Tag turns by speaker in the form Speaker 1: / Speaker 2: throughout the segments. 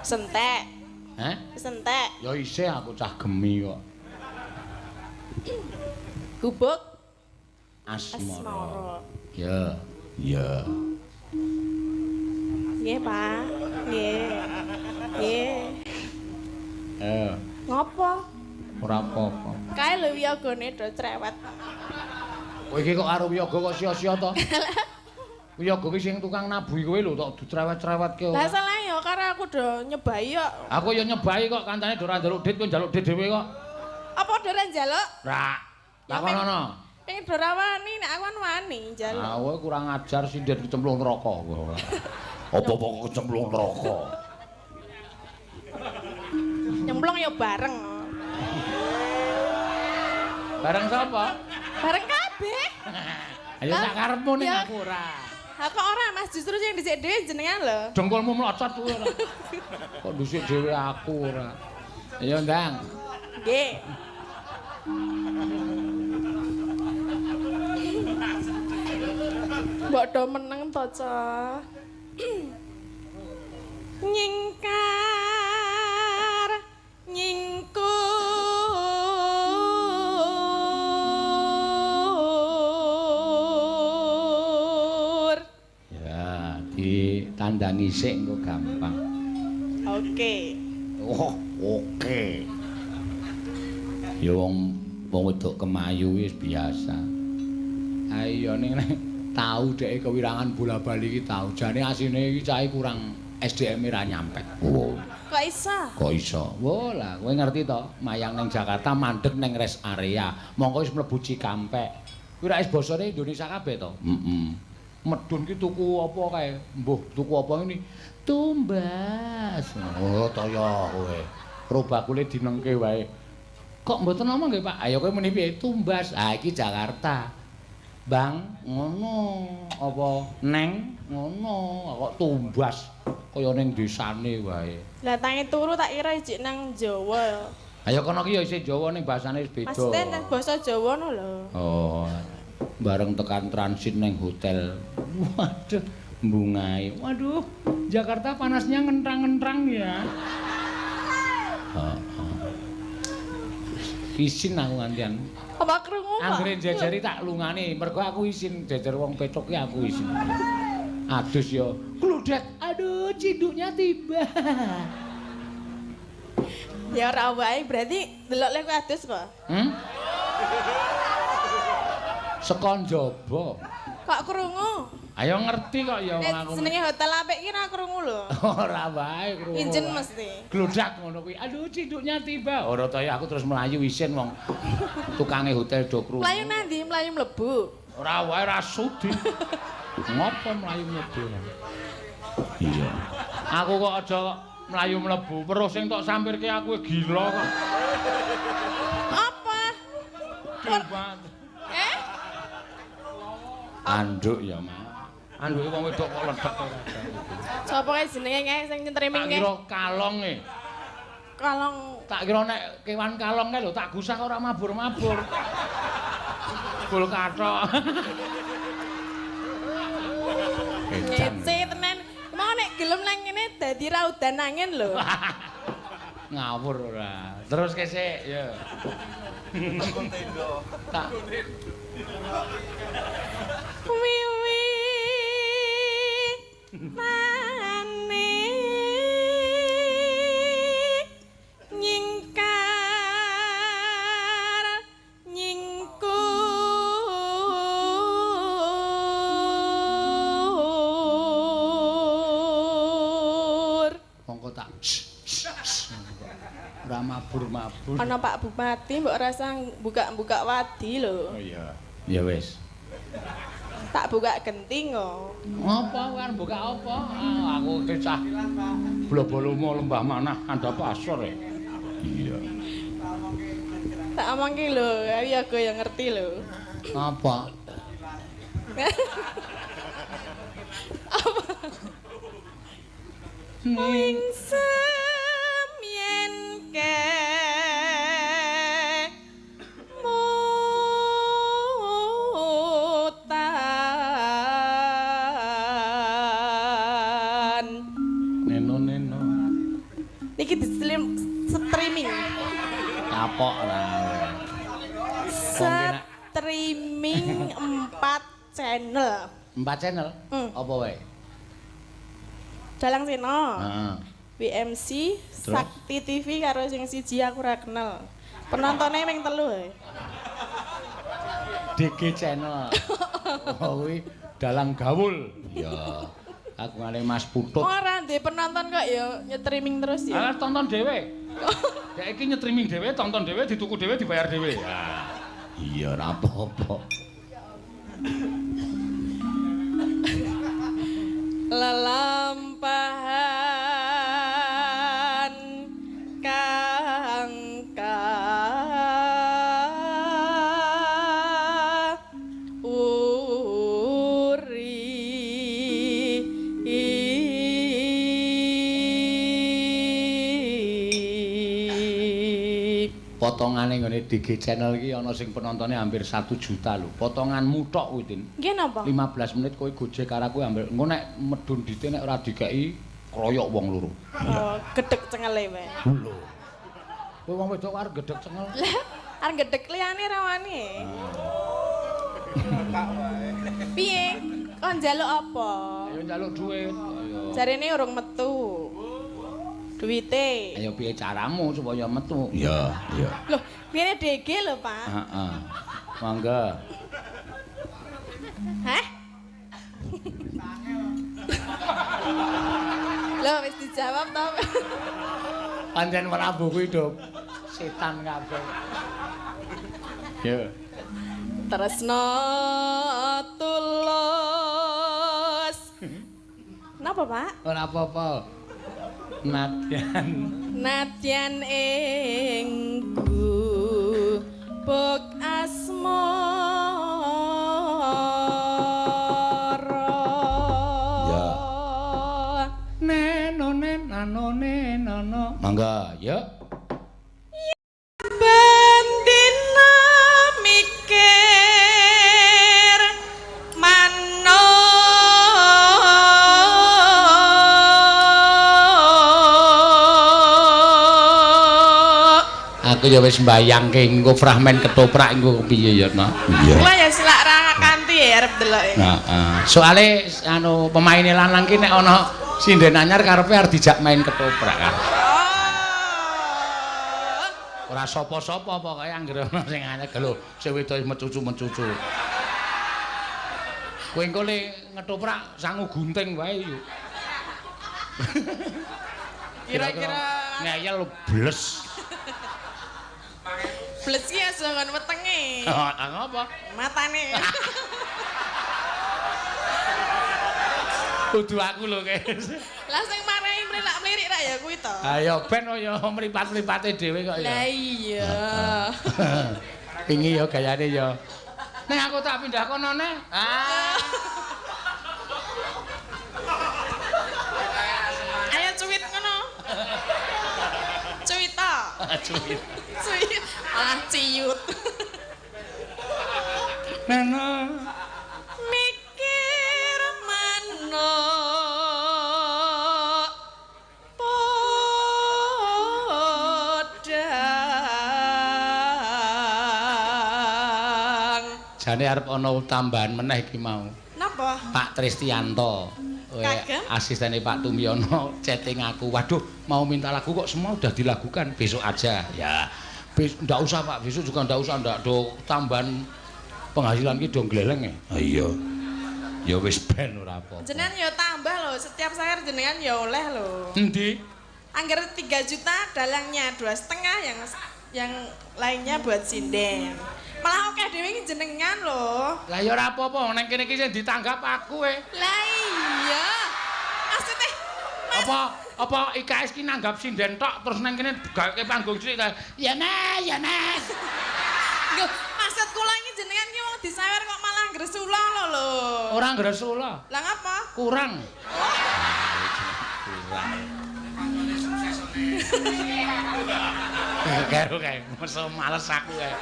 Speaker 1: Sentek.
Speaker 2: Hah?
Speaker 1: Sentek.
Speaker 2: Ya isih aku cah gemi kok.
Speaker 1: Gubuk.
Speaker 2: Asmara. Ya. Ya.
Speaker 1: Nggih, Pak. Nggih. Nggih. Ngopo?
Speaker 2: Ora apa-apa.
Speaker 1: Kae lho wiyagane do cerewet.
Speaker 2: Kowe iki kok karo wiyaga kok sia-sia to? Wiyaga ki sing tukang nabuhi kowe lho tok dicerewet-cerewetke.
Speaker 1: Lah salah ya karo aku do nyebai kok.
Speaker 2: Aku ya nyebai kok kancane do ora njaluk dit kowe njaluk dit dhewe kok.
Speaker 1: Apa do ora njaluk?
Speaker 2: Ra. Takonono.
Speaker 1: Pengen do ra wani nek aku kan wani njaluk.
Speaker 2: Ah kowe kurang ajar sindet kecemplung neraka kowe. Apa-apa kok kecemplung neraka.
Speaker 1: Nyemplung ya bareng.
Speaker 2: Bareng sapa?
Speaker 1: Bareng kabeh.
Speaker 2: Ayo sak karepmu ning aku ora.
Speaker 1: Ha kok ora Mas, justru sing dhisik dhewe jenengan lho.
Speaker 2: Dengkulmu mlocot kuwi ora. Kok dhisik dhewe aku ora. Ayo ndang.
Speaker 1: Nggih. Mbok do meneng to, Cah. Nyingkar nyingkur.
Speaker 2: Ya, ditandangi sik engko gampang.
Speaker 1: Oke.
Speaker 2: Oh, oke. Ya wong wedok kemayu wis biasa. Ayo ning tau dhek kewirangan bola-bali iki tau. Jane asine iki cahe kurang SDM ra nyampet. Oh.
Speaker 1: Kok iso?
Speaker 2: Kok iso? Wah lah, kowe ngerti to, mayang ning Jakarta mandeg ning rest area. Mongko wis mlebu Cikampek. Kuwi ra wis basane Indonesia kabeh to? Heeh. Medun ki tuku apa kae? Mbuh, tuku apa ini? Tumbas. Oh, toyo kowe. Robakule dinengke wae. Kok mboten ngomong nggih, Pak? Ayo kowe muni piye? Tumbas. Ah iki Jakarta. Bang, ngono. Apa Neng? Ngono. Kok tumbas kaya ning desane wae.
Speaker 1: Lah tangi turu tak kira ijik nang Jawa.
Speaker 2: Ayo kono ki ya isih Jawa ning basane wis beda.
Speaker 1: Maksudnya nang basa Jawa no lho.
Speaker 2: Oh. Bareng tekan transit ning hotel. Waduh, mbungai. Waduh, Jakarta panasnya ngentrang-ngentrang ya. Heeh. Isin aku ngantian.
Speaker 1: Apa krungu, Pak?
Speaker 2: Anggere jejeri tak lungani, mergo aku isin jejer wong petok ki aku isin. Adus yo, kludet. Aduh, cinduknya tiba.
Speaker 1: Ya ora wae, berarti delok lek adus kok.
Speaker 2: Sekon jaba.
Speaker 1: Kok krungu?
Speaker 2: Ayo ngerti kok ya wong aku.
Speaker 1: Senenge hotel apik ki ra krungu lho.
Speaker 2: Ora wae krungu.
Speaker 1: Injen mesti.
Speaker 2: Glodak ngono kuwi. Aduh, cinduknya tiba. Ora ta ya aku terus melayu isin wong tukange hotel do krungu.
Speaker 1: Mlayu nang ndi? Mlayu mlebu.
Speaker 2: Ora wae ra sudi. Ngopo mlayu mlebu? Iya. Aku kok aja mlayu mlebu, terus sing tok sampirke aku gila kok.
Speaker 1: Apa?
Speaker 2: Anduk ya, Mas. Anduke wong wedok kok ledek ora.
Speaker 1: Sapa kae jenenge kae sing nyentreming
Speaker 2: Tak kira kalong e.
Speaker 1: Kalong.
Speaker 2: Tak kira nek kewan kalong kae lho tak gusah ora mabur-mabur. Bul kathok.
Speaker 1: Ngece tenan. Mau nek gelem nang ngene dadi raudan angin lho.
Speaker 2: Ngawur ora. Terus kesik ya. Tak
Speaker 1: Wiwi mane nyingkar nyingkur.
Speaker 2: mongko tak ora mabur-mabur.
Speaker 1: Ana Pak Bupati mbok rasa buka-buka wadi lho.
Speaker 2: Oh iya. Ya wis.
Speaker 1: Tak buka genting kok.
Speaker 2: Apa kan buka apa? Ah, aku kisah blobolomo lembah manah andap asor ya. Iya.
Speaker 1: Tak omongke lho, ya aku yang ngerti lho.
Speaker 2: Apa?
Speaker 1: Apa? Ning semyen ke mutan.
Speaker 2: Neno.
Speaker 1: Iki di streaming.
Speaker 2: Kapok lah.
Speaker 1: Streaming 4 channel.
Speaker 2: 4 channel? Apa wae?
Speaker 1: Dalang Seno.
Speaker 2: Heeh.
Speaker 1: BMC, Sakti TV karo sing siji aku ora kenal. Penontonnya ming 3 ae.
Speaker 2: DG channel. Oh kuwi dalang gaul. Ya. Aku ngene Mas Putut.
Speaker 1: Ora ndek penonton kok ya nyetriming terus ya.
Speaker 2: Ah tonton dhewe. Ya iki nyetriming dhewe, tonton dhewe, dituku dhewe, dibayar dhewe. Ya. Iya ora apa-apa.
Speaker 1: Lelampahan kang
Speaker 2: Potongane ngene DG channel iki ana sing penontonnya hampir 1 juta lho. Potonganmu tok kuwi, Tin.
Speaker 1: Nggih napa?
Speaker 2: 15 menit kowe gojek karo aku hampir engko nek medun dite nek ora dikeki kroyok wong loro.
Speaker 1: Oh, gedhek cengele wae.
Speaker 2: Lho. Kowe wong wedok arep gedhek cengel.
Speaker 1: Lah, arep gedhek liyane rawane. Piye? Kon njaluk apa?
Speaker 2: Ayo njaluk dhuwit. Ayo.
Speaker 1: Jarene urung metu. Duwite.
Speaker 2: Ayo piye caramu supaya metu?
Speaker 3: Iya, iya.
Speaker 1: Loh, piye DG lho, Pak?
Speaker 2: Heeh. Mangga.
Speaker 1: Hah? Loh, wis dijawab to.
Speaker 2: Pancen Prabu kuwi do setan kabeh. Yo.
Speaker 1: Tresno tulus. Napa, Pak?
Speaker 2: Ora apa-apa.
Speaker 1: Nadyan ing gubuk asmara.
Speaker 3: Ya.
Speaker 2: Nenone nano. Mangga, yuk.
Speaker 1: Bendina mikir mano
Speaker 2: Aku ya wis mbayangke engko fragmen ketoprak engko piye ya, Nak.
Speaker 3: Iya.
Speaker 1: kula ya silak ra kanthi ya arep deloke.
Speaker 2: Heeh. Soale anu pemaine lanang ki nek ana sinden anyar karepe arep dijak main ketoprak kan.
Speaker 1: Oh.
Speaker 2: Ora sapa-sapa pokoke anggere ana sing anyar lho, sing wedok mecucu-mecucu. Kowe engko le ngetoprak sangu gunting wae yo.
Speaker 1: Kira-kira
Speaker 2: ngeyel bles.
Speaker 1: bles ki aja kon wetenge.
Speaker 2: Ngapa?
Speaker 1: Matane.
Speaker 2: Kudu aku lho, guys.
Speaker 1: Lah sing marahi mlirik ra ya kuwi to.
Speaker 2: Ayo ben ya mripat-mripate dhewe kok ya.
Speaker 1: Lah iya.
Speaker 2: Pingi ya gayane ya. Nek aku tak pindah kono neh.
Speaker 1: Ayo cuwit ngono. Cuwit to.
Speaker 2: Cuwit.
Speaker 1: Cuwit. Ah ciut.
Speaker 2: Nana.
Speaker 1: Mikir mano podang.
Speaker 2: Jane arep ana tambahan meneh iki mau.
Speaker 1: Napa?
Speaker 2: Pak Tristianto.
Speaker 1: Kagem?
Speaker 2: Asistene Pak Tumyono chatting aku. Waduh, mau minta lagu kok semua udah dilakukan, besok aja. Ya. Ndak usah Pak, besok juga ndak usah, ndak do tambahan penghasilan ki do gleleng.
Speaker 3: Iya.
Speaker 2: Ya wis ben ora apa.
Speaker 1: Jenengan ya tambah loh, setiap sayur jenengan ya oleh loh.
Speaker 2: Endi?
Speaker 1: Angger 3 juta, dalangnya 2,5, yang lainnya buat sinden. Malah oke dhewe iki jenengan loh.
Speaker 2: Lah ya ora apa-apa, ning kene iki sing ditanggap aku
Speaker 1: Lah iya. Maksudnya
Speaker 2: apa IKS ki nanggap sinden tok terus nang kene gaweke panggung cilik ya Mas, ya Mas.
Speaker 1: Lho, maksud kula iki jenengan ki wong disawer kok malah gresula lho.
Speaker 2: Ora gresula.
Speaker 1: Lah ngapa?
Speaker 2: Kurang. Karo kae, meso males aku kae.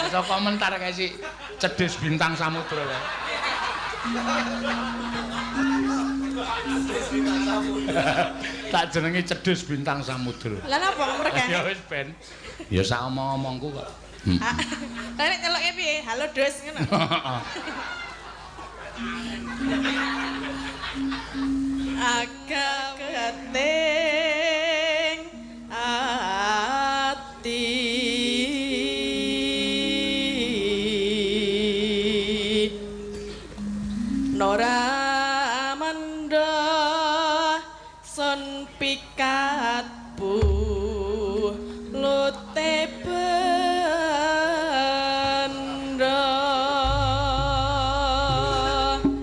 Speaker 2: Iso komentar kae sik cedhis bintang samudra kae. Tak jenenge Cedhus Bintang Samudra.
Speaker 1: Lah napa mergane?
Speaker 2: Ya wis ben. Ya sak omong-omongku kok.
Speaker 1: Lah nek nyeloke piye? Halo Dus ngono. Agating ati Nora manda son pikatmu lute benda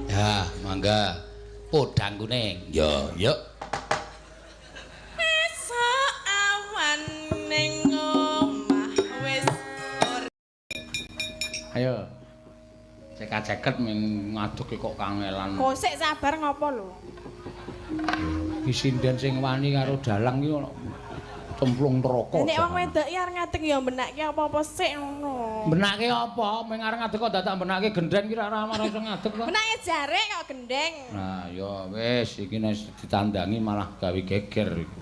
Speaker 2: Ya, mangga. Podang kuning. Ya, yuk.
Speaker 1: esuk awan ning omah wis
Speaker 2: Ayo. Ceket-ceket ming ngaduk kok kangelan.
Speaker 1: kok sik sabar ngopo lho
Speaker 2: Ki sinden sing wani karo dalang ki ono cemplung neraka.
Speaker 1: nek wong wedok iki arep ngadeg ya mbenake apa-apa sik ngono
Speaker 2: Benake apa? Ming arep ngadeg kok dadak benake gendhen ki ora iso ngadeg kok.
Speaker 1: benake jare kok gendeng
Speaker 2: Nah, ya wis iki nek ditandangi malah gawe geger iku.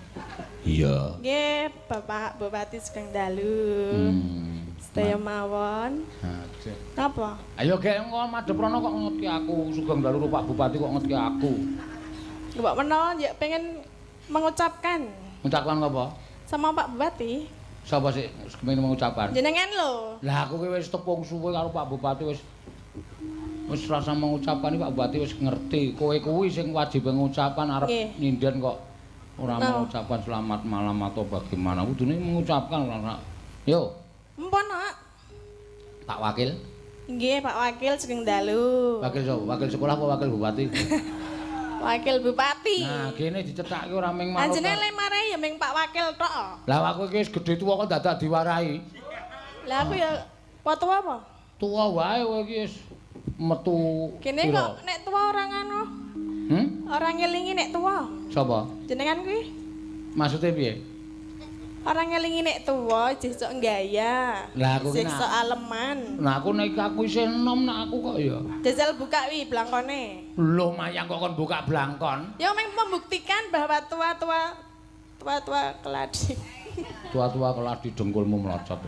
Speaker 3: Iya.
Speaker 1: nggih Bapak Bupati Sugeng Dalu sedaya mawon
Speaker 2: Nah, Cek.
Speaker 1: napa
Speaker 2: Ayo gek engko madhep rono kok ngetki aku, Sugeng Dalu Pak Bupati kok ngetki aku.
Speaker 1: Mbak menawa ya pengen mengucapkan
Speaker 2: Ngucapkan apa?
Speaker 1: sama Pak Bupati
Speaker 2: Sapa sih kepengin mengucapkan?
Speaker 1: jenengan lho
Speaker 2: Lah aku ki wis tepung suwe karo Pak Bupati wis rasa mengucapkan Pak Bupati wis ngerti. Kowe kuwi sing wajib mengucapkan arep
Speaker 1: Nggih.
Speaker 2: nyinden kok ora
Speaker 1: No.
Speaker 2: mengucapkan selamat malam atau bagaimana. Kudune mengucapkan ora. Yo,
Speaker 1: Mpun Nak
Speaker 2: Pak Wakil.
Speaker 1: nggih Pak Wakil Sugeng Dalu
Speaker 2: Wakil sapa? Wakil sekolah apa wakil bupati?
Speaker 1: Wakil Bupati
Speaker 2: Nah, kene dicethake ora ming manut.
Speaker 1: anjene le marai ya ming Pak Wakil tok
Speaker 2: Lah aku iki wis gedhe tuwa kok dadak diwarai.
Speaker 1: lah aku ya foto apa
Speaker 2: Tuwa wae kowe iki wis metu.
Speaker 1: kene
Speaker 2: pira?
Speaker 1: kok nek tua orang anu orang ngelingi nek tua
Speaker 2: Sapa?
Speaker 1: jenengan kuwi
Speaker 2: Maksudnya piye?
Speaker 1: orang ngelingi nek tua sesuk gaya
Speaker 2: Lah aku ki
Speaker 1: sesuk aleman
Speaker 2: Nah aku nek aku isih enom nak aku kok ya.
Speaker 1: jajal buka wi blangkone
Speaker 2: Lho mayang kok kon buka blangkon.
Speaker 1: ya meng membuktikan bahwa tua-tua keladi
Speaker 2: Tua-tua kelas di dengkulmu melocot.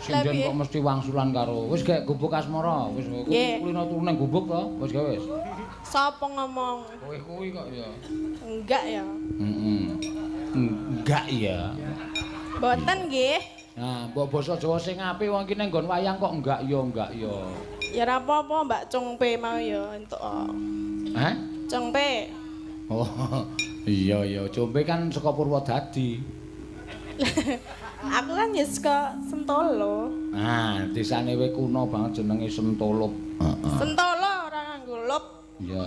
Speaker 2: Sinden
Speaker 1: piye?
Speaker 2: kok mesti wangsulan karo. Wis gek gubuk asmara, wis
Speaker 1: Nggih.
Speaker 2: kulino turu nang gubuk to. Wis gawe wis.
Speaker 1: sapa ngomong
Speaker 2: Kowe kuwi kok ya.
Speaker 1: enggak ya
Speaker 2: Enggak ya.
Speaker 1: boten nggih
Speaker 2: Nah, mbok basa Jawa sing apik wong iki nang nggon wayang kok enggak ya.
Speaker 1: ya ora apa-apa Mbak Cungpe mau ya entuk
Speaker 2: Hah?
Speaker 1: Cungpe
Speaker 2: Oh, iya combe kan saka Purwodadi.
Speaker 1: aku kan ya saka Sentolo
Speaker 2: Nah, desane we kuno banget jenenge Sentolo. Heeh.
Speaker 1: Sentolo ora nganggo lop
Speaker 2: Iya.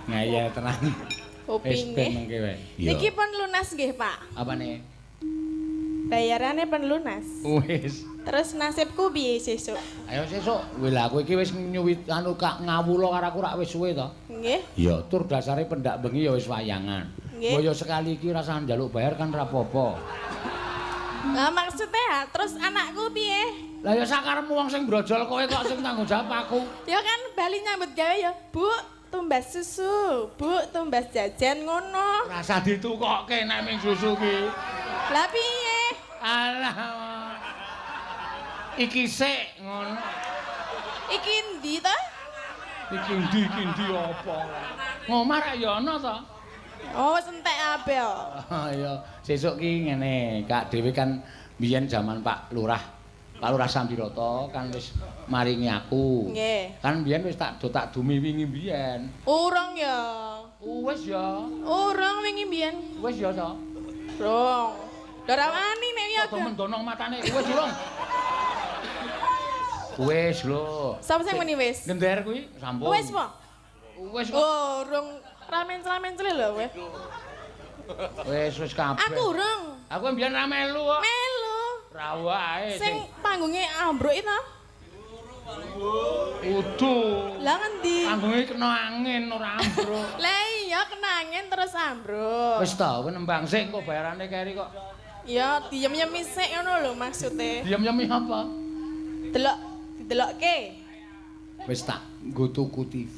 Speaker 2: Ngaya tenan.
Speaker 1: kuping
Speaker 2: Wis ben
Speaker 1: nggih
Speaker 2: mengke wae.
Speaker 1: niki pun lunas nggih Pak
Speaker 2: Apane?
Speaker 1: bayarannya pun lunas
Speaker 2: Wis.
Speaker 1: terus nasibku piye sesuk
Speaker 2: Ayo sesuk. Wis lah kowe iki wis nyuwit anu kak ngawula karo aku rak wis suwe to.
Speaker 1: nggih
Speaker 2: Iya, tur dasare pendak bengi ya wis wayangan.
Speaker 1: Nggih.
Speaker 2: Kaya sekali iki rasa njaluk bayar kan ra apa-apa.
Speaker 1: lah maksudnya terus anakku piye
Speaker 2: Lah ya sakarepmu wong sing brojol kowe kok sing tanggung jawab aku.
Speaker 1: ya kan bali nyambut gawe ya Bu tumbas susu Bu tumbas jajan ngono
Speaker 2: Rasa ditukokke nek ming susu ki.
Speaker 1: lah piye
Speaker 2: Alah. Iki sik ngono.
Speaker 1: iki endi to
Speaker 2: Iki ndi apa? Ngomah ra ya ana to.
Speaker 1: oh wis entek ape yo
Speaker 2: Ya, sesuk ki ngene, Kak dhewe kan biyen zaman Pak Lurah. Pak Lurah Sambiroto kan wis maringi aku.
Speaker 1: nggih
Speaker 2: Kan biyen wis tak dumi wingi biyen.
Speaker 1: urung ya
Speaker 2: Wis ya.
Speaker 1: urung wingi mbiyen
Speaker 2: Wis ya to.
Speaker 1: rong ora wani nek ya
Speaker 2: Kok mendonong matane. Wis durung. Wis lho.
Speaker 1: sapa sing muni wis
Speaker 2: Gender kuwi sampun.
Speaker 1: wis po
Speaker 2: Wis kok.
Speaker 1: oh urung ramen-ramen lho wis
Speaker 2: Wis kabeh.
Speaker 1: aku urung
Speaker 2: Aku mbiyen ra melu kok.
Speaker 1: melu
Speaker 2: Ra wae
Speaker 1: sing panggunge ambruk itu
Speaker 2: udu.
Speaker 1: lah ngendi
Speaker 2: Panggunge kena angin ora ambruk.
Speaker 1: lah iya kenangin terus ambruk
Speaker 2: Wis ta, kowe nembang sik kok bayarane keri kok.
Speaker 1: ya diem-diem sik ngono lho maksude
Speaker 2: Diam-diam apa?
Speaker 1: didelokke
Speaker 2: Wis tak nggo tuku TV.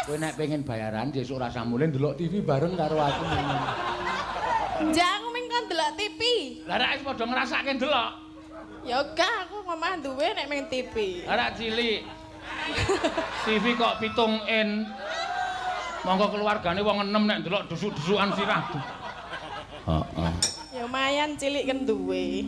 Speaker 2: Kowe nek pengen bayaran sesuk rasa mulih ndelok TV bareng karo aku.
Speaker 1: Njak aku ming kon delok TV.
Speaker 2: Lah rak wis padha ngrasake ndelok.
Speaker 1: Ya gak aku omah duwe nek ming TV.
Speaker 2: Rak cilik. TV kok 7 in. Monggo keluargane wong 6 nek ndelok dusuk-dusukan sirah.
Speaker 3: Heeh.
Speaker 1: Ya lumayan cilik kan duwe.